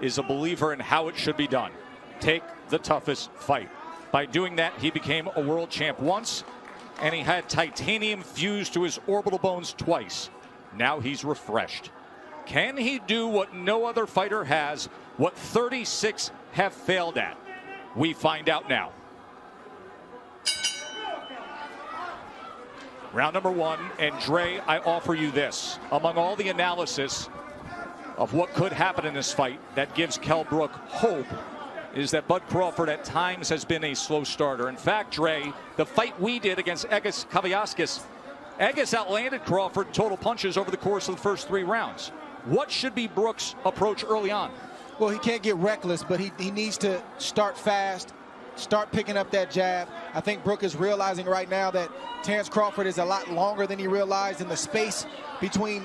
is a believer in how it should be done. Take the toughest fight. By doing that, he became a world champ once, and he had titanium fused to his orbital bones twice. Now he's refreshed. Can he do what no other fighter has, what 36 have failed at? We find out now. Round number one, and Dre, I offer you this. Among all the analysis of what could happen in this fight that gives Kell Brook hope is that Bud Crawford at times has been a slow starter. In fact, Dre, the fight we did against Egis Kaviaskis, Egis outlanded Crawford total punches over the course of the first 3 rounds. What should be Brook's approach early on? Well, he can't get reckless, but he needs to start fast, start picking up that jab. I think Brook is realizing right now that Terence Crawford is a lot longer than he realized, and the space between,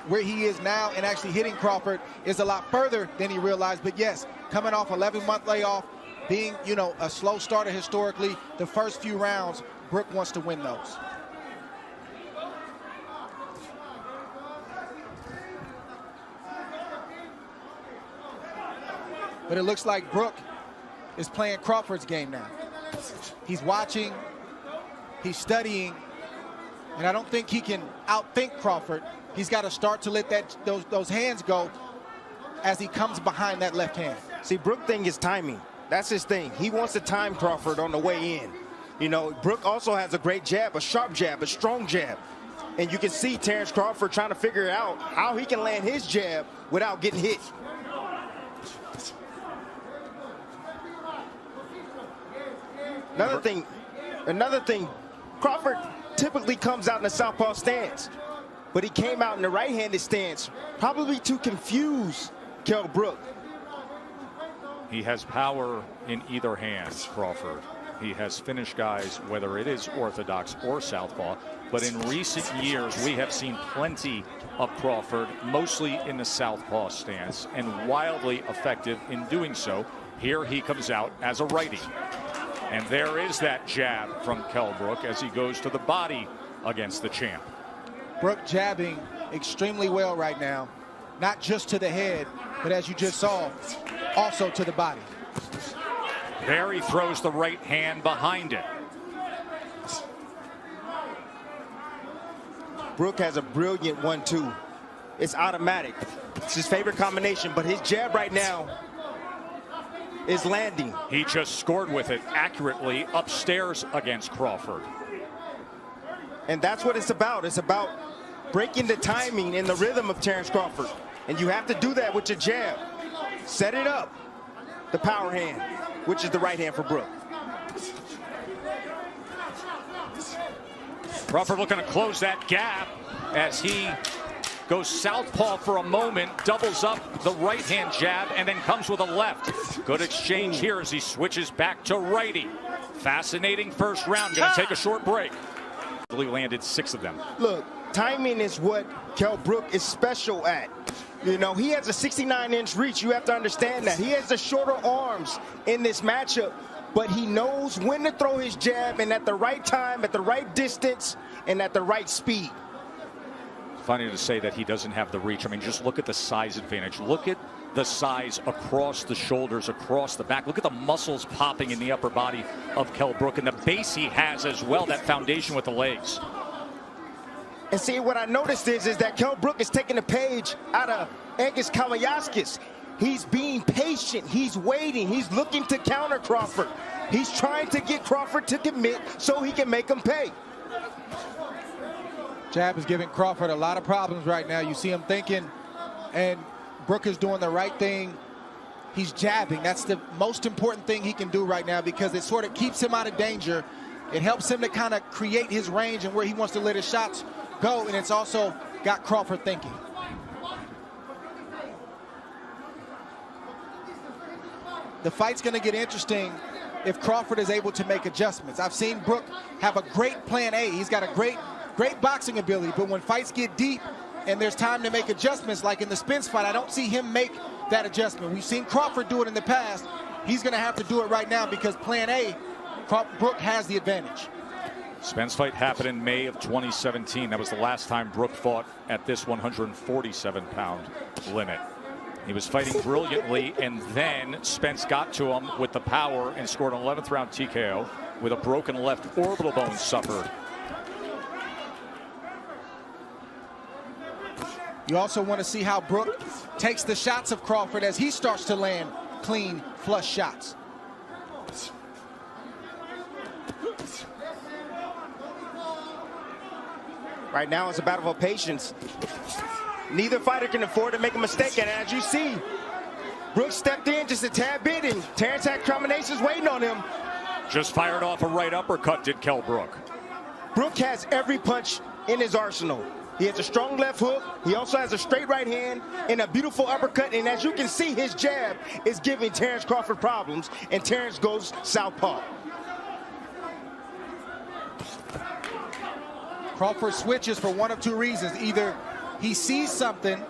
where he is now and actually hitting Crawford is a lot further than he realized. But yes, coming off 11-month layoff, being, a slow starter historically, the first few rounds, Brook wants to win those. But it looks like Brook is playing Crawford's game now. He's watching, he's studying, and I don't think he can outthink Crawford. He's got to start to let those hands go as he comes behind that left hand. See, Brook thing is timing. That's his thing. He wants to time Crawford on the way in. Brook also has a great jab, a sharp jab, a strong jab. And you can see Terence Crawford trying to figure out how he can land his jab without getting hit. Another thing, Crawford typically comes out in the southpaw stance, but he came out in the right-handed stance, probably to confuse Kell Brook. He has power in either hand, Crawford. He has finished guys, whether it is orthodox or southpaw, but in recent years we have seen plenty of Crawford, mostly in the southpaw stance, and wildly effective in doing so. Here he comes out as a righty. And there is that jab from Kell Brook as he goes to the body against the champ. Brook jabbing extremely well right now, not just to the head, but as you just saw, also to the body. There he throws the right hand behind it. Brook has a brilliant 1-2. It's automatic. It's his favorite combination, but his jab right now is landing. He just scored with it accurately upstairs against Crawford. And that's what it's about. It's about breaking the timing and the rhythm of Terence Crawford. And you have to do that with your jab. Set it up. The power hand, which is the right hand for Brook. Crawford looking to close that gap as he goes southpaw for a moment, doubles up the right hand jab, and then comes with a left. Good exchange here as he switches back to righty. Fascinating first round. Going to take a short break. He landed 6 of them. Look, timing is what Kell Brook is special at. He has a 69-inch reach. You have to understand that. He has the shorter arms in this matchup, but he knows when to throw his jab, and at the right time, at the right distance, and at the right speed. Funny to say that he doesn't have the reach. I mean, just look at the size advantage. Look at the size across the shoulders, across the back. Look at the muscles popping in the upper body of Kell Brook, and the base he has as well, that foundation with the legs. And see, what I noticed is that Kell Brook is taking a page out of Egis Kaviaskis. He's being patient. He's waiting. He's looking to counter Crawford. He's trying to get Crawford to commit so he can make him pay. Jab is giving Crawford a lot of problems right now. You see him thinking, and Brook is doing the right thing. He's jabbing. That's the most important thing he can do right now because it sort of keeps him out of danger. It helps him to kind of create his range and where he wants to let his shots go, and it's also got Crawford thinking. The fight's going to get interesting if Crawford is able to make adjustments. I've seen Brook have a great plan A. He's got a great boxing ability, but when fights get deep and there's time to make adjustments, like in the Spence fight, I don't see him make that adjustment. We've seen Crawford do it in the past. He's going to have to do it right now because plan A, Brook has the advantage. Spence fight happened in May of 2017. That was the last time Brook fought at this 147-pound limit. He was fighting brilliantly, and then Spence got to him with the power and scored an 11th round TKO with a broken left orbital bone suffered. You also want to see how Brook takes the shots of Crawford as he starts to land clean, flush shots. Right now it's a battle of patience. Neither fighter can afford to make a mistake, and as you see, Brook stepped in just a tad bit, and Terence had combinations waiting on him. Just fired off a right uppercut, did Kell Brook. Brook has every punch in his arsenal. He has a strong left hook. He also has a straight right hand and a beautiful uppercut. And as you can see, his jab is giving Terence Crawford problems, and Terence goes southpaw. Crawford switches for one of two reasons. Either he sees something,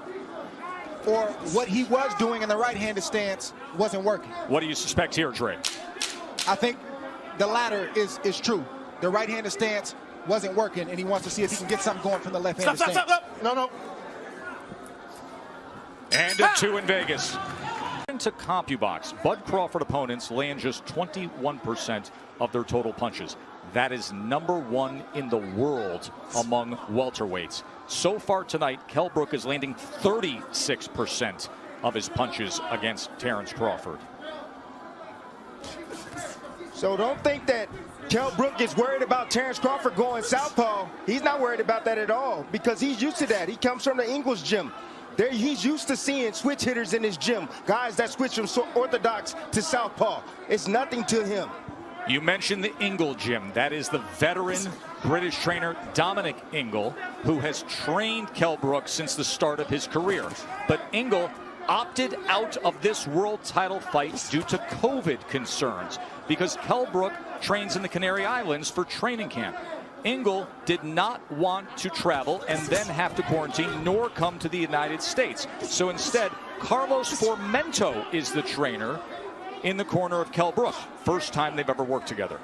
or what he was doing in the right-handed stance wasn't working. What do you suspect here, Dre? I think the latter is true. The right-handed stance wasn't working, and he wants to see if he can get something going from the left-handed stance. Stop. No. And a 2 in Vegas. Into CompuBox, Bud Crawford opponents land just 21% of their total punches. That is #1 in the world among welterweights. So far tonight, Kell Brook is landing 36% of his punches against Terence Crawford. So don't think that Kell Brook is worried about Terence Crawford going southpaw. He's not worried about that at all, because he's used to that. He comes from the Ingles gym. He's used to seeing switch hitters in his gym, guys that switch from orthodox to southpaw. It's nothing to him. You mentioned the Ingle gym. That is the veteran British trainer Dominic Ingle, who has trained Kell Brook since the start of his career. But Ingle opted out of this world title fight due to COVID concerns, because Kell Brook trains in the Canary Islands for training camp. Ingle did not want to travel and then have to quarantine, nor come to the United States. So instead, Carlos Formento is the trainer in the corner of Kell Brook. First time they've ever worked together.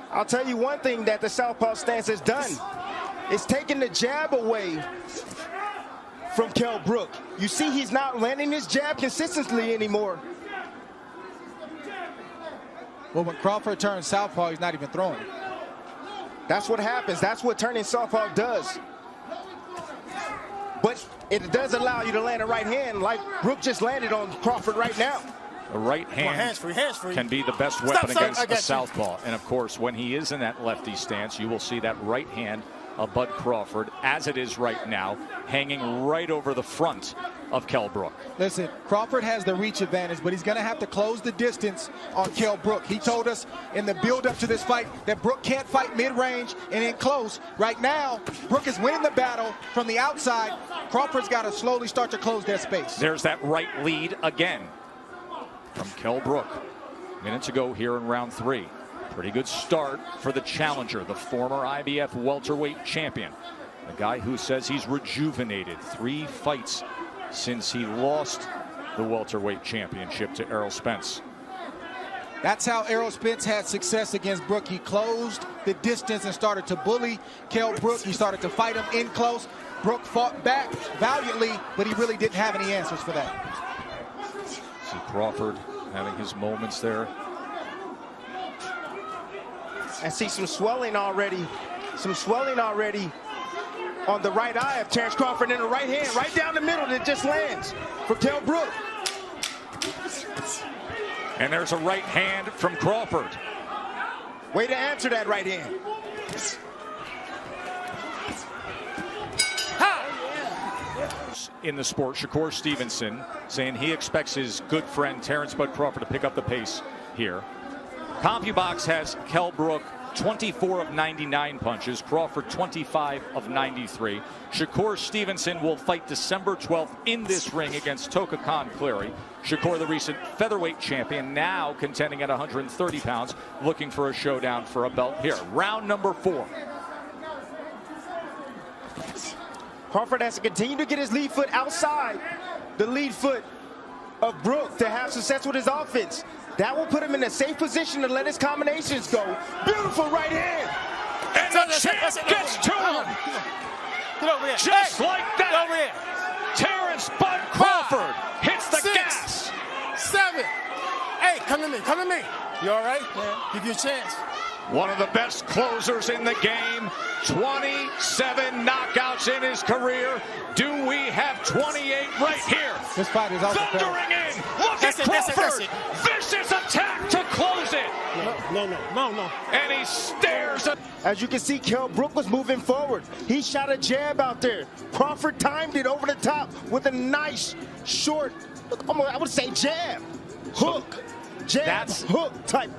I'll tell you one thing that the southpaw stance has done. It's taken the jab away from Kell Brook. You see, he's not landing his jab consistently anymore. Well, when Crawford turns southpaw, he's not even throwing. That's what happens. That's what turning southpaw does. But it does allow you to land a right hand like Brook just landed on Crawford right now. The right hand can be the best weapon against a southpaw. And of course, when he is in that lefty stance, you will see that right hand of Bud Crawford, as it is right now, hanging right over the front of Kell Brook. Listen, Crawford has the reach advantage, but he's going to have to close the distance on Kell Brook. He told us in the build-up to this fight that Brook can't fight mid-range and in close. Right now, Brook is winning the battle from the outside. Crawford's got to slowly start to close that space. There's that right lead again from Kell Brook. Minutes ago here in round 3. Pretty good start for the challenger, the former IBF welterweight champion. A guy who says he's rejuvenated. 3 fights since he lost the welterweight championship to Errol Spence. That's how Errol Spence had success against Brook. He closed the distance and started to bully Kell Brook. He started to fight him in close. Brook fought back valiantly, but he really didn't have any answers for that. See Crawford having his moments there. I see some swelling already. On the right eye of Terence Crawford, in the right hand, right down the middle, that just lands for Kell Brook. And there's a right hand from Crawford. Way to answer that right hand. In the sport, Shakur Stevenson saying he expects his good friend Terence Bud Crawford to pick up the pace here. CompuBox has Kell Brook 24 of 99 punches, Crawford 25 of 93. Shakur Stevenson will fight December 12th in this ring against Toka Khan Cleary. Shakur, the recent featherweight champion, now contending at 130 pounds, looking for a showdown for a belt here. Round number 4. Crawford has to continue to get his lead foot outside the lead foot of Brook to have success with his offense. That will put him in a safe position to let his combinations go. Beautiful right hand. And the champ gets to him. Just like that. Terence Bud Crawford come to me. Come to me. You all right? Yeah. Give you a chance. One of the best closers in the game. 27 knockouts in his career. Do we have 28 right here? This fight is also thundering in. Look at Crawford. Vicious attack to close it. No. And he stares at. As you can see, Kell Brook was moving forward. He shot a jab out there. Crawford timed it over the top with a nice, short, I would say jab, hook, jab, hook type.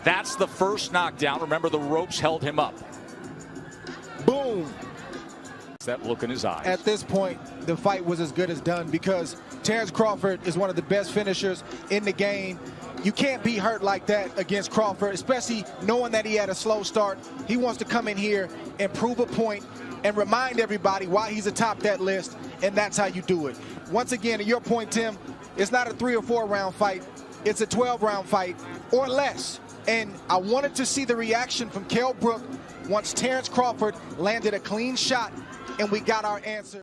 That's the first knockdown. Remember, the ropes held him up. Boom. That look in his eyes. At this point, the fight was as good as done because Terence Crawford is one of the best finishers in the game. You can't be hurt like that against Crawford, especially knowing that he had a slow start. He wants to come in here and prove a point and remind everybody why he's atop that list, and that's how you do it. Once again, to your point, Tim, it's not a 3 or 4 round fight. It's a 12-round fight or less. And I wanted to see the reaction from Kell Brook once Terence Crawford landed a clean shot and we got our answer.